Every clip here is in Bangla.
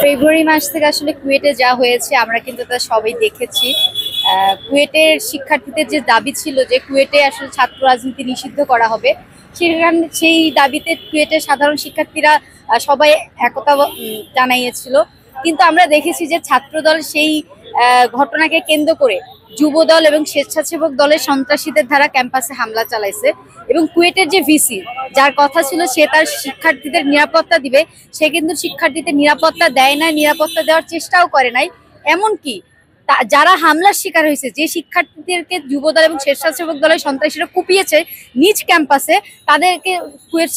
ফেব্রুয়ারি মাস থেকে আসলে কুয়েটে যা হয়েছে আমরা কিন্তু তা সবাই দেখেছি। কুয়েটের শিক্ষার্থীদের যে দাবি ছিল যে কুয়েটে আসলে ছাত্র রাজনীতি নিষিদ্ধ করা হবে, সেই দাবিতে কুয়েটের সাধারণ শিক্ষার্থীরা সবাই একতা জানাইয়েছিল। কিন্তু আমরা দেখেছি যে ছাত্রদল সেই ঘটনাকে কেন্দ্র করে যুবদল এবং স্বেচ্ছাসেবক দলের সন্ত্রাসীদের দ্বারা ক্যাম্পাসে হামলা চালাইছে। এবং কুয়েটের যে ভিসি, যার কথা ছিল সে তার শিক্ষার্থীদের নিরাপত্তা দিবে, সে কিন্তু শিক্ষার্থীদের নিরাপত্তা দেয় না, নিরাপত্তা দেওয়ার চেষ্টাও করে নাই। এমনকি যারা হামলার শিকার হয়েছে, যে শিক্ষার্থীদেরকে যুবদল এবং স্বেচ্ছাসেবক দলের সন্ত্রাসীরা কুপিয়েছে নিজ ক্যাম্পাসে, তাদেরকে কুয়েট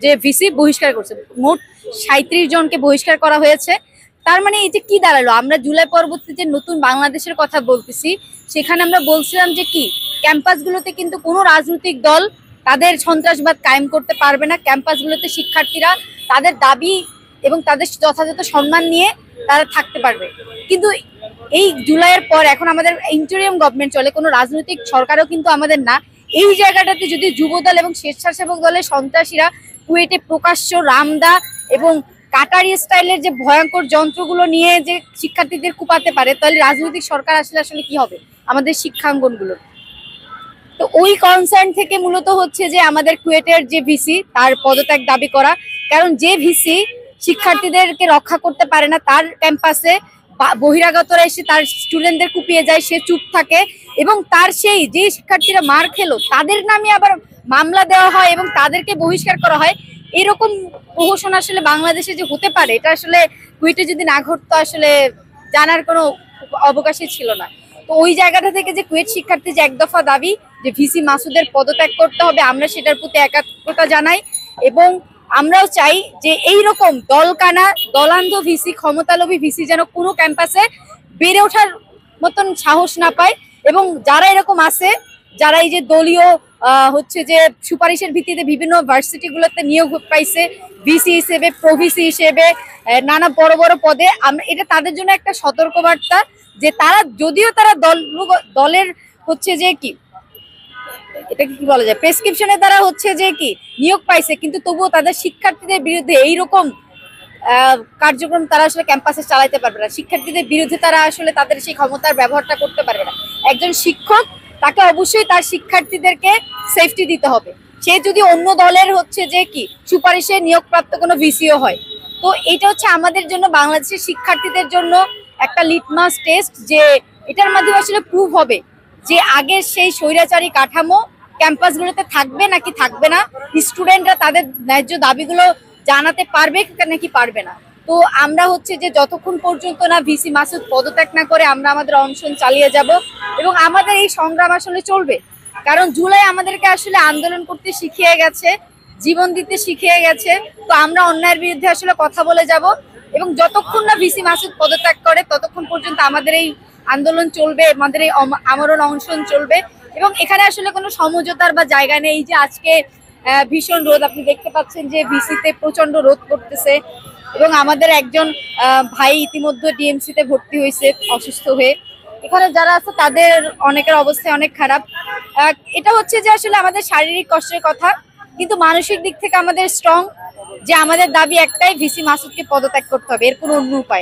যে ভিসি বহিষ্কার করছে। মোট 37 জনকে বহিষ্কার করা হয়েছে। তার মানে এই যে কি দাঁড়ালো, আমরা জুলাই পরবর্তী যে নতুন বাংলাদেশের কথা বলতেছি, সেখানে আমরা বলছিলাম যে কি ক্যাম্পাসগুলোতে কিন্তু কোনো রাজনৈতিক দল তাদের সন্ত্রাসবাদ কায়েম করতে পারবে না। ক্যাম্পাসগুলোতে শিক্ষার্থীরা তাদের দাবি এবং তাদের যথাযথ সম্মান নিয়ে তারা থাকতে পারবে। কিন্তু এই জুলাইয়ের পর এখন আমাদের ইন্টারিয়াম গভর্নমেন্ট চলে, কোনো রাজনৈতিক সরকারও কিন্তু আমাদের না। এই জায়গাটাতে যদি যুবদল এবং স্বেচ্ছাসেবক দলের সন্ত্রাসীরা কুয়েটে প্রকাশ্য রামদা এবং কাটারি স্টাইলের যে ভয়ঙ্কর যন্ত্রগুলো নিয়ে যে শিক্ষার্থীদের কুপাতে পারে, তাহলে রাজনৈতিক সরকার আসলে আসলে কি হবে আমাদের শিক্ষাঙ্গনগুলো? তো ওই কনসার্ন থেকে মূলত হচ্ছে যে আমাদের কুয়েটের যে ভিসি তার পদত্যাগ দাবি করা। কারণ যে ভিসি শিক্ষার্থীদেরকে রক্ষা করতে পারে না, তার ক্যাম্পাসে বহিরাগতরা এসে তার স্টুডেন্টদের কুপিয়ে যায়, সে চুপ থাকে এবং তার সেই যে শিক্ষার্থীরা মার খেলো তাদের নামে আবার মামলা দেওয়া হয় এবং তাদেরকে বহিষ্কার করা হয়। এরকম প্রহসন আসলে বাংলাদেশে যে হতে পারে, এটা আসলে কুয়েটে যদি না ঘটতো আসলে জানার কোনো অবকাশই ছিল না। তো ওই জায়গাটা থেকে যে কুয়েট শিক্ষার্থী যে এক দফা দাবি যে ভিসি মাসুদের পদত্যাগ করতে হবে, আমরা সেটার প্রতি একাত্মতা জানাই। এবং আমরাও চাই যে এই রকম দলকানা দলান্ধ ভিসি, ক্ষমতালোভী ভিসি যেন কোনো ক্যাম্পাসে বেড়ে ওঠার মতন সাহস না পায়। এবং যারা এরকম আছে, যারা এই যে দলীয় হচ্ছে যে সুপারিশের ভিত্তিতে বিভিন্ন ভার্সিটিগুলোতে নিয়োগ পাইছে ভিসি হিসেবে, প্রভিসি হিসেবে, নানা বড় বড় পদে, আমরা এটা তাদের জন্য একটা সতর্কবার্তা যে তারা যদিও তারা দলের হচ্ছে যে কি এটাকে কি বলা যায় প্রেসক্রিপশনের দ্বারা হচ্ছে যে কি নিয়োগ পাইছে, কিন্তু তবুও তাদের শিক্ষার্থীদের বিরুদ্ধে এইরকম কার্যক্রম তারা আসলে ক্যাম্পাসে চালাইতে পারবে না। শিক্ষার্থীদের বিরুদ্ধে তারা আসলে তাদের সেই ক্ষমতার ব্যবহারটা করতে পারবে না। একজন শিক্ষক, তাকে অবশ্যই তার শিক্ষার্থীদেরকে সেফটি দিতে হবে। সে যদি অন্য দলের হচ্ছে যে কি সুপারিশে নিয়োগপ্রাপ্ত কোনো ভিসিও হয়, তো এটা হচ্ছে আমাদের জন্য, বাংলাদেশের শিক্ষার্থীদের জন্য একটা লিটমাস টেস্ট, যে এটার মাধ্যমে আসলে প্রুভ হবে যে আগের সেই স্বৈরাচারী কাঠামো ক্যাম্পাসগুলোতে থাকবে নাকি থাকবে না, স্টুডেন্টরা তাদের ন্যায্য দাবিগুলো জানাতে পারবে নাকি পারবে না। তো আমরা হচ্ছে যে যতক্ষণ পর্যন্ত না ভিসি মাসুদ পদত্যাগ না করে আমরা আমাদের অনশন চালিয়ে যাব এবং আমাদের এই সংগ্রাম আসলে চলবে। কারণ জুলাই আমাদেরকে আসলে আন্দোলন করতে শিখিয়ে গেছে, জীবন দিতে শিখিয়ে গেছে। তো আমরা অন্যায়ের বিরুদ্ধে আসলে কথা বলে যাব এবং যতক্ষণ না ভিসি মাসুদ পদত্যাগ করে ততক্ষণ পর্যন্ত আমাদের এই আন্দোলন চলবে, আমাদের এই আমরণ অনশন চলবে। এবং এখানে আসলে কোনো সমঝোতার বা জায়গা নেই। যে আজকে ভীষণ রোদ, আপনি দেখতে পাচ্ছেন যে ভিসিতে প্রচন্ড রোদ পড়তেছে এবং আমাদের একজন ভাই ইতিমধ্যে ডিএমসিতে ভর্তি হয়েছে অসুস্থ হয়ে। এখানে যারা আছে তাদের অনেকের অবস্থা অনেক খারাপ। এটা হচ্ছে যে আসলে আমাদের শারীরিক কষ্টের কথা, কিন্তু মানসিক দিক থেকে আমাদের স্ট্রং, যে আমাদের দাবি একটাই, ভিসি মাসুদকে পদত্যাগ করতে হবে, এর কোনো অন্য উপায় নেই।